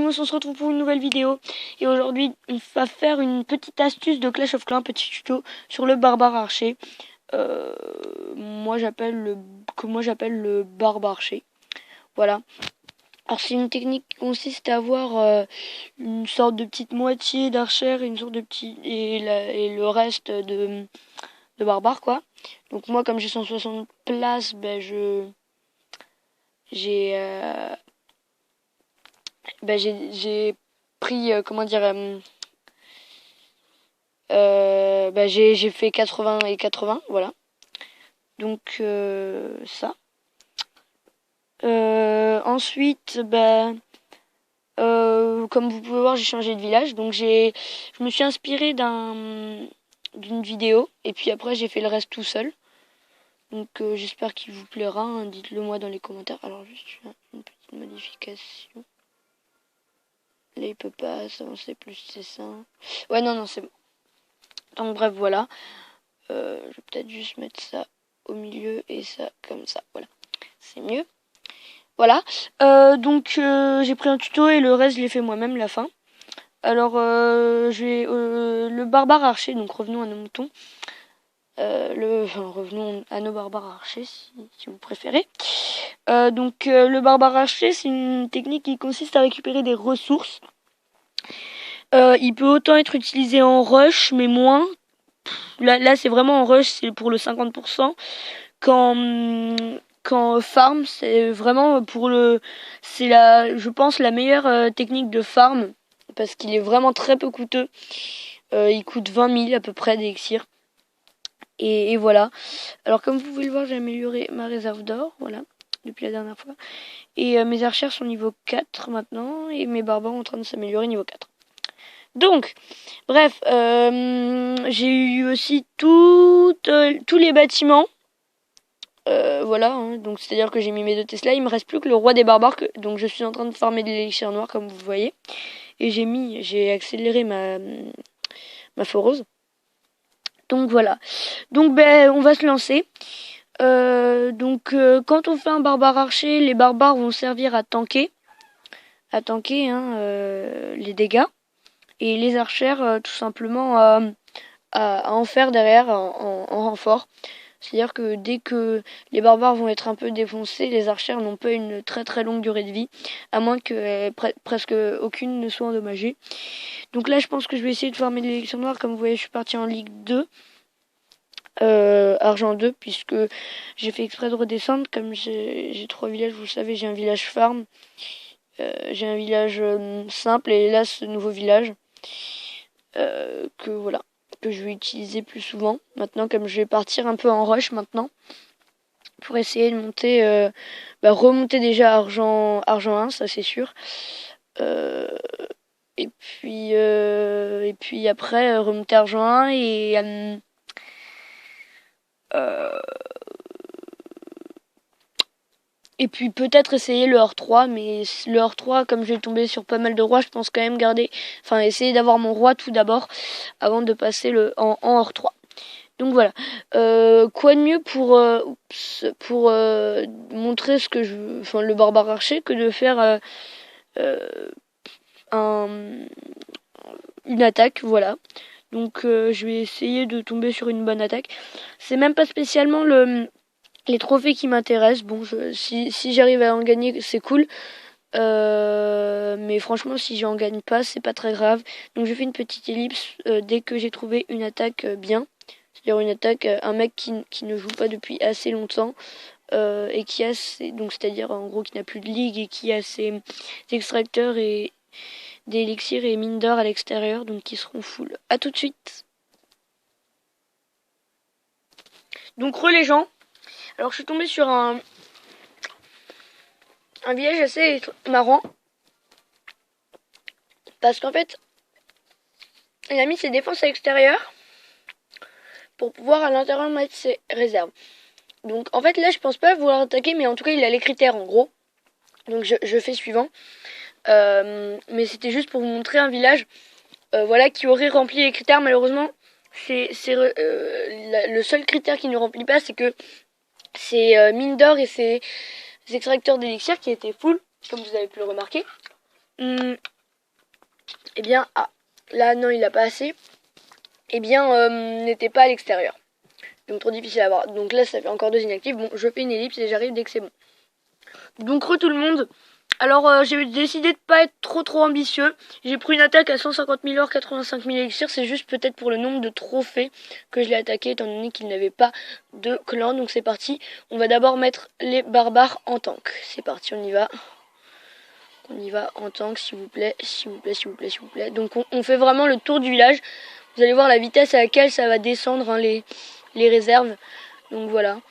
Moumous, on se retrouve pour une nouvelle vidéo. Et aujourd'hui, on va faire une petite astuce de Clash of Clans, un petit tuto sur le barbare archer. Moi j'appelle le barbare archer. Voilà. Alors c'est une technique qui consiste à avoir une sorte de petite moitié d'archer et une sorte de petit et le reste de barbare quoi. Donc moi comme j'ai 160 places, ben j'ai j'ai pris comment dire j'ai fait 80 et 80 voilà, donc ça ensuite comme vous pouvez voir j'ai changé de village, donc je me suis inspiré d'une vidéo et puis après j'ai fait le reste tout seul, donc j'espère qu'il vous plaira, hein. Dites-le moi dans les commentaires. Alors juste une petite modification. Là, il peut pas s'avancer plus, c'est ça. Ouais, non, c'est bon. Donc, bref, voilà. Je vais peut-être juste mettre ça au milieu et ça comme ça. Voilà. C'est mieux. Voilà. Donc, j'ai pris un tuto et le reste, je l'ai fait moi-même, la fin. Alors, le barbare archer. Donc, revenons à nos moutons. Revenons à nos barbares archers, si vous préférez. Le barbare archer, c'est une technique qui consiste à récupérer des ressources. Il peut autant être utilisé en rush, mais moins. Là c'est vraiment en rush, c'est pour le 50%. Quand farm, c'est vraiment je pense, la meilleure technique de farm. Parce qu'il est vraiment très peu coûteux. Il coûte 20 000 à peu près d'élixir. Et voilà. Alors comme vous pouvez le voir, j'ai amélioré ma réserve d'or. Voilà. Depuis la dernière fois. Et mes archères sont niveau 4 maintenant. Et mes barbares sont en train de s'améliorer niveau 4. Donc, bref, j'ai eu aussi tous les bâtiments. Voilà, hein, donc c'est-à-dire que j'ai mis mes 2 Tesla. Il me reste plus que le roi des barbares. Donc je suis en train de farmer de l'élixir noir, comme vous voyez. Et j'ai accéléré ma foreuse. Donc voilà. Donc on va se lancer. Quand on fait un barbare archer, les barbares vont servir à tanker. Les dégâts. Et les archères, tout simplement, à en faire derrière en renfort. C'est-à-dire que dès que les barbares vont être un peu défoncés, les archères n'ont pas une très très longue durée de vie, à moins que presque aucune ne soit endommagée. Donc là, je pense que je vais essayer de farmer de l'élixir noir. Comme vous voyez, je suis partie en Ligue 2, Argent 2, puisque j'ai fait exprès de redescendre. Comme j'ai 3 villages, vous le savez, j'ai un village farm, j'ai un village simple, et là, ce nouveau village. Que je vais utiliser plus souvent maintenant, comme je vais partir un peu en rush maintenant pour essayer de monter remonter déjà argent 1, ça c'est sûr, et puis après remonter argent 1 et puis peut-être essayer le Or 3, mais le Or 3, comme je vais tomber sur pas mal de rois, je pense quand même essayer d'avoir mon roi tout d'abord, avant de passer en Or 3. Donc voilà. Quoi de mieux pour montrer le barbare archer, que de faire une attaque, voilà. Donc je vais essayer de tomber sur une bonne attaque. C'est même pas spécialement les trophées qui m'intéressent. Bon, si j'arrive à en gagner, c'est cool. Mais franchement, si j'en gagne pas, c'est pas très grave. Donc je fais une petite ellipse dès que j'ai trouvé une attaque bien. C'est-à-dire une attaque, un mec qui ne joue pas depuis assez longtemps, et qui a c'est-à-dire en gros qui n'a plus de ligue et qui a ses extracteurs et des élixirs et mines d'or à l'extérieur, donc qui seront full. A tout de suite. Donc les gens. Alors je suis tombée sur un village assez marrant, parce qu'en fait il a mis ses défenses à l'extérieur pour pouvoir à l'intérieur mettre ses réserves. Donc en fait là je pense pas vouloir attaquer, mais en tout cas il a les critères en gros. Donc je fais suivant. Mais c'était juste pour vous montrer un village qui aurait rempli les critères. Malheureusement le seul critère qui ne remplit pas, c'est que c'est mine d'or et c'est extracteurs d'élixir qui étaient full, comme vous avez pu le remarquer. eh bien, ah, là non il n'a pas assez, eh bien n'était pas à l'extérieur. Donc trop difficile à voir. Donc là ça fait encore 2 inactifs. Bon, je fais une ellipse et j'arrive dès que c'est bon. Donc tout le monde. Alors j'ai décidé de pas être trop ambitieux. J'ai pris une attaque à 150 000 or, 85 000 élixirs. C'est juste peut-être pour le nombre de trophées que je l'ai attaqué étant donné qu'il n'avait pas de clan. Donc c'est parti. On va d'abord mettre les barbares en tank. C'est parti, on y va. On y va en tank, s'il vous plaît, s'il vous plaît, s'il vous plaît, s'il vous plaît. Donc on fait vraiment le tour du village. Vous allez voir la vitesse à laquelle ça va descendre hein, les réserves. Donc voilà.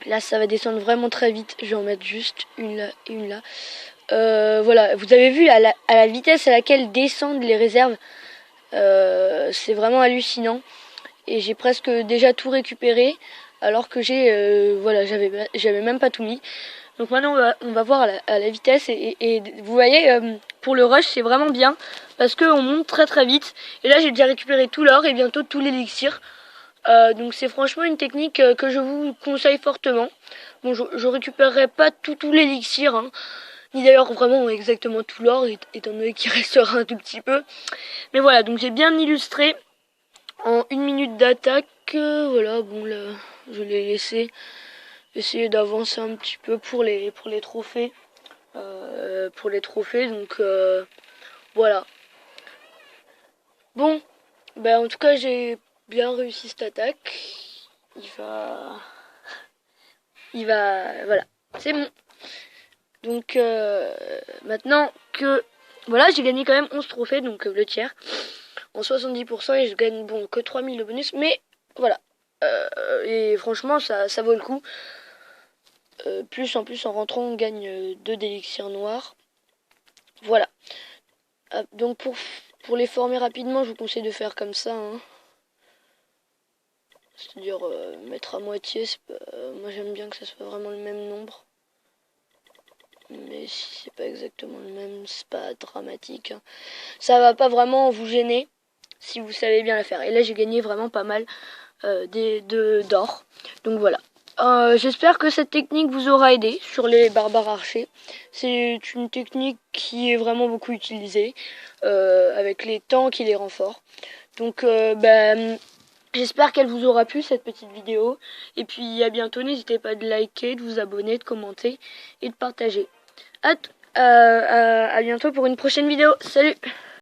Là ça va descendre vraiment très vite. Je vais en mettre juste une là et une là. Voilà, vous avez vu à la vitesse à laquelle descendent les réserves. C'est vraiment hallucinant. Et j'ai presque déjà tout récupéré. Alors que voilà, j'avais même pas tout mis. Donc maintenant on va voir à la vitesse et vous voyez pour le rush c'est vraiment bien parce qu'on monte très vite et là j'ai déjà récupéré tout l'or et bientôt tout l'élixir. Donc c'est franchement une technique que je vous conseille fortement. Bon je récupérerai pas tout l'élixir hein, ni d'ailleurs vraiment exactement tout l'or étant donné qu'il restera un tout petit peu. Mais voilà donc j'ai bien illustré en 1 minute d'attaque. Voilà bon là je l'ai laissé. Essayer d'avancer un petit peu pour les trophées. Donc voilà. Bon, ben en tout cas j'ai bien réussi cette attaque. Voilà, c'est bon. Donc maintenant que voilà, j'ai gagné quand même 11 trophées, donc le tiers en 70% et je gagne bon que 3000 de bonus, mais voilà. Et franchement ça vaut le coup. En plus en rentrant on gagne 2 d'élixirs noirs. Voilà. Donc pour les former rapidement je vous conseille de faire comme ça hein. C'est-à-dire mettre à moitié. Moi j'aime bien que ça soit vraiment le même nombre. Mais si c'est pas exactement le même, c'est pas dramatique hein. Ça va pas vraiment vous gêner si vous savez bien la faire. Et là j'ai gagné vraiment pas mal d'or. Donc voilà. J'espère que cette technique vous aura aidé sur les barbares archers. C'est une technique qui est vraiment beaucoup utilisée avec les tanks et les renforts. Donc j'espère qu'elle vous aura plu cette petite vidéo. Et puis à bientôt, n'hésitez pas de liker, de vous abonner, de commenter et de partager. À bientôt pour une prochaine vidéo. Salut!